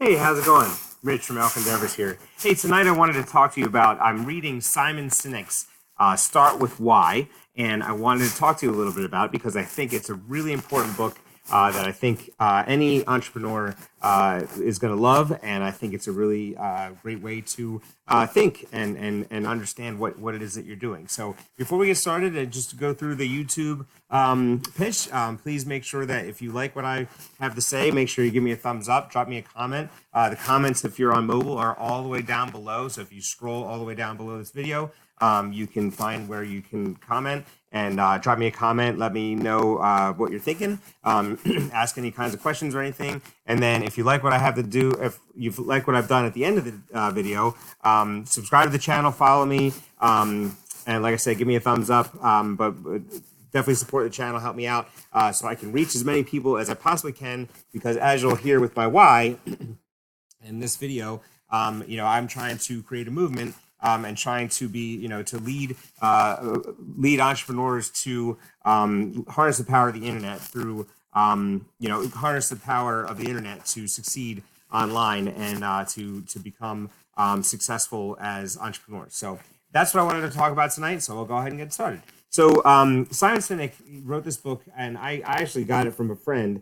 Hey, how's it going? Rich from Elk Endeavors here. Hey, tonight I wanted to talk to you about, I'm reading Simon Sinek's Start With Why, and I wanted to talk to you a little bit about it because I think it's a really important book that I think any entrepreneur is going to love, and I think it's a really great way to think and understand what it is that you're doing. So before we get started, just to go through the YouTube pitch, please make sure that if you like what I have to say, make sure you give me a thumbs up, drop me a comment. The comments, if you're on mobile, are all the way down below. So if you scroll all the way down below this video, you can find where you can comment and drop me a comment. Let me know what you're thinking. Ask any kinds of questions or anything. And then if you like what I have to do, if you like what I've done at the end of the video, subscribe to the channel, follow me. And like I said, give me a thumbs up. But definitely support the channel, help me out so I can reach as many people as I possibly can. Because as you'll hear with my why in this video, I'm trying to create a movement and trying to be, to lead entrepreneurs to harness the power of the internet through, harness the power of the internet to succeed online and to become successful as entrepreneurs. So that's what I wanted to talk about tonight. So we'll go ahead and get started. So Simon Sinek wrote this book, and I actually got it from a friend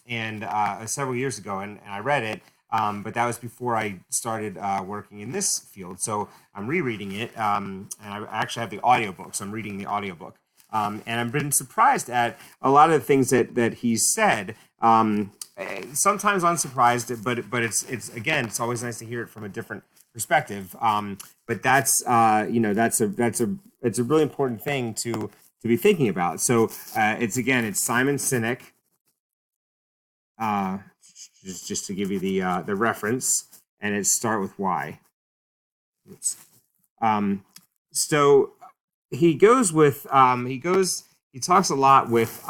several years ago, and I read it. But that was before I started working in this field. So I'm rereading it, and I actually have the audiobook, so I'm reading the audiobook. And I've been surprised at a lot of the things that he's said. Sometimes unsurprised, but it's always nice to hear it from a different perspective. But that's it's a really important thing to be thinking about. So it's Simon Sinek. Just to give you the reference, and it's Start With Why. So he goes with he talks a lot with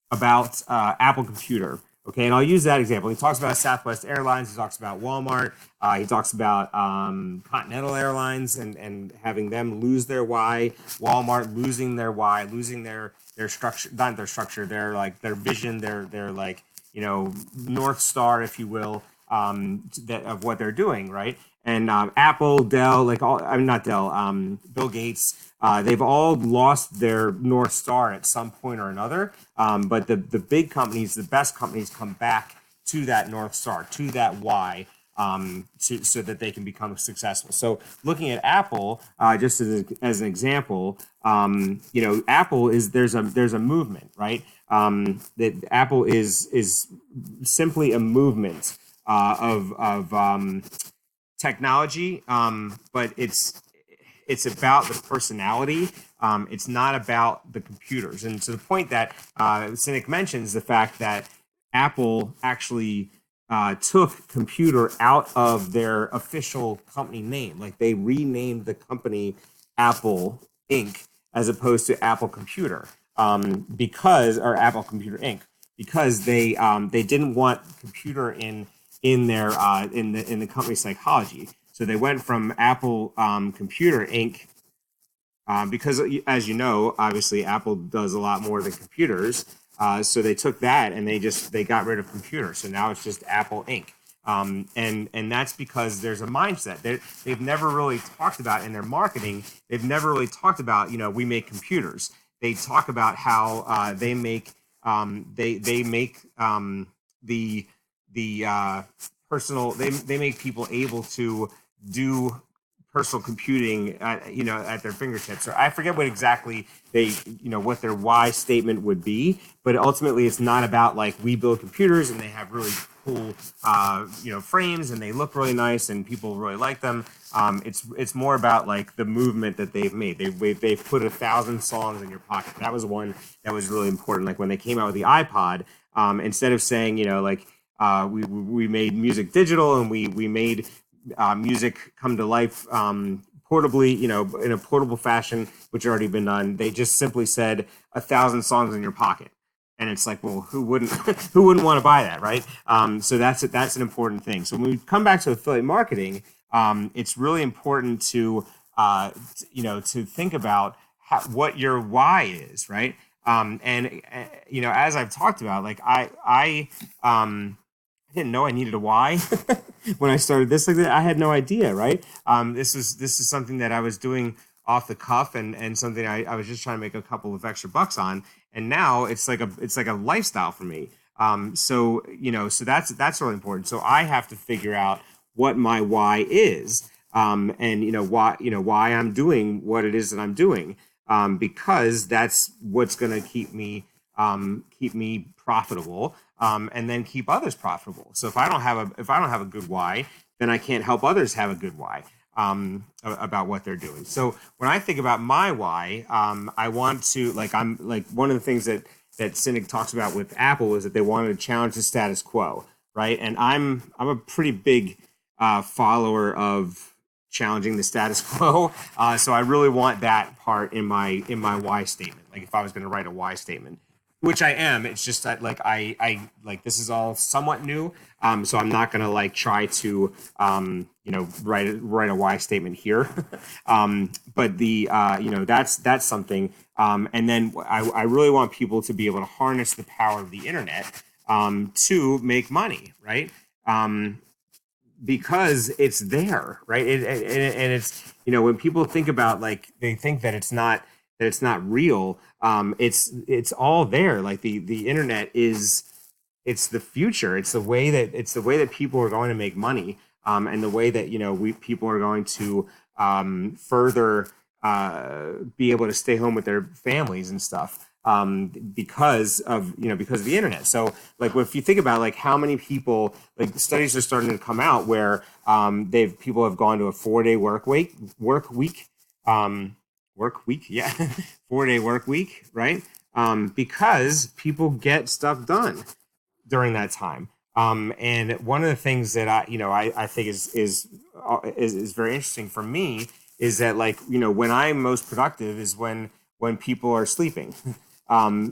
about Apple Computer. Okay, and I'll use that example. He talks about Southwest Airlines. He talks about Walmart. He talks about Continental Airlines and having them lose their why. Walmart losing their why, losing their structure, not their structure, their vision, their North Star, if you will, of what they're doing, right? And Apple, Dell, not Dell, Bill Gates, they've all lost their North Star at some point or another. But the big companies, the best companies, come back to that North Star, to that why, so that they can become successful. So looking at Apple, just as an example, Apple is there's a movement, right? That Apple is simply a movement of technology, but it's about the personality. It's not about the computers. And to the point that Sinek mentions the fact that Apple actually took computer out of their official company name. Like they renamed the company Apple Inc. as opposed to Apple Computer or Apple Computer Inc. because they didn't want computer in their in the company psychology. So they went from Apple Computer Inc. Because, as you know, obviously Apple does a lot more than computers. So they took that and they got rid of computer. So now it's just Apple Inc. And that's because there's a mindset that they've never really talked about in their marketing. They've never really talked about, we make computers. They talk about how they make the personal. They make people able to do personal computing at their fingertips. Or I forget what exactly what their why statement would be, but ultimately it's not about like we build computers and they have really cool frames and they look really nice and people really like them. It's more about like the movement that they've made. They've put 1,000 songs in your pocket. That was one that was really important. Like when they came out with the iPod, instead of saying we made music digital and we made music come to life portably, in a portable fashion, which had already been done. They just simply said 1,000 songs in your pocket. And it's like, well, who wouldn't want to buy that, right? So that's an important thing. So when we come back to affiliate marketing, it's really important to think about what your why is, right? As I've talked about, like I didn't know I needed a why when I started this like that. I had no idea, right? This is something that I was doing off the cuff and something I was just trying to make a couple of extra bucks on. And now it's like a lifestyle for me. So so that's really important. So I have to figure out what my why is, and why I'm doing what it is that I'm doing, because that's what's going to keep me profitable, and then keep others profitable. So if I don't have a good why, then I can't help others have a good why, about what they're doing. So when I think about my why, I want to I'm like one of the things that Sinek talks about with Apple is that they wanted to challenge the status quo, right? And I'm a pretty big follower of challenging the status quo. So I really want that part in my why statement. Like if I was going to write a why statement, which I am, it's just that I this is all somewhat new. So I'm not going to try to write a why statement here. But that's something. And then I really want people to be able to harness the power of the internet, to make money, right? Because it's there, right? And it's when people think about they think that it's not real. It's all there. Like the internet it's the future. It's the way that people are going to make money, and the way that people are going to further be able to stay home with their families and stuff, because of the internet. So if you think about how many people, studies are starting to come out where people have gone to a 4-day work week, yeah, 4-day work week, right? Because people get stuff done during that time. And one of the things that I think is very interesting for me is that when I'm most productive is when people are sleeping.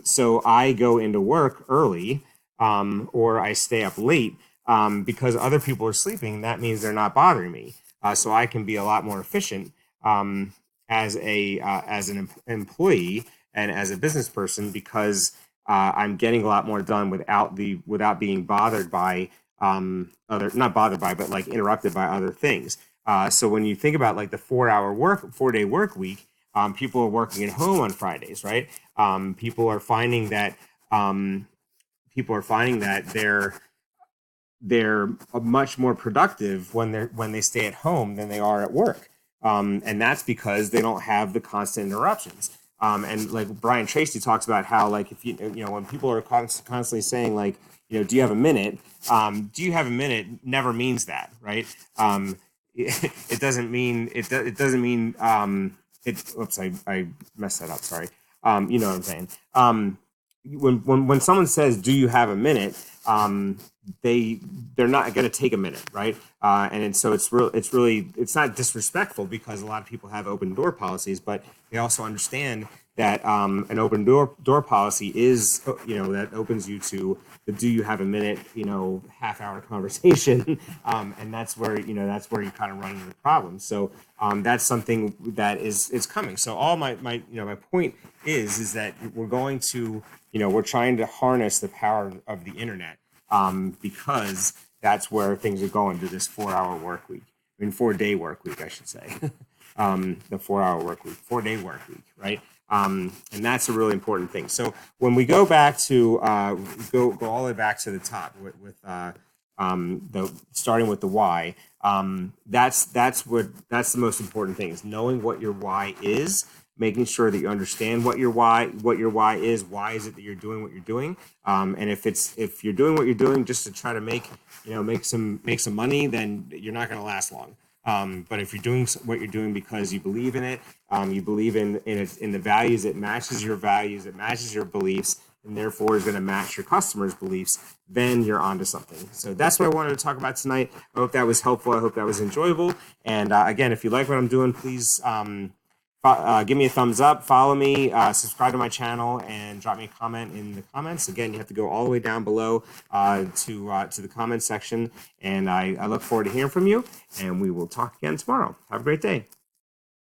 So I go into work early, or I stay up late, because other people are sleeping. That means they're not bothering me. So I can be a lot more efficient, as an employee and as a business person, because I'm getting a lot more done without being bothered by not bothered by, but interrupted by other things. So when you think about the 4-day work week, people are working at home on Fridays, right? People are finding that they're much more productive when they stay at home than they are at work. And that's because they don't have the constant interruptions. And Brian Tracy talks about how if when people are constantly saying do you have a minute? Do you have a minute? Never means that, right? It doesn't mean it doesn't mean Oops, I messed that up. Sorry. You know what I'm saying. When someone says, "Do you have a minute?" They're not going to take a minute, right? So it's not disrespectful, because a lot of people have open door policies, but they also understand that an open door policy is that opens you to the "do you have a minute" half-hour conversation, and that's where you kind of run into the problem. So that's something that is coming. So all my point is that we're going to we're trying to harness the power of the internet, because that's where things are going to this 4-hour work week. 4-day work week, I should say. The 4-hour work week, 4-day work week, right? And that's a really important thing. So when we go back to go all the way back to the top with starting with the why, that's the most important thing, is knowing what your why is, making sure that you understand what your why is. Why is it that you're doing what you're doing? And if you're doing what you're doing just to try to make some money, then you're not going to last long. But if you're doing what you're doing because you believe in it, you believe in the values, it matches your values, it matches your beliefs, and therefore is going to match your customers' beliefs, then you're onto something. So that's what I wanted to talk about tonight. I hope that was helpful. I hope that was enjoyable. And again, if you like what I'm doing, please give me a thumbs up, follow me, subscribe to my channel, and drop me a comment in the comments. Again, you have to go all the way down below to the comment section. And I look forward to hearing from you, and we will talk again tomorrow. Have a great day.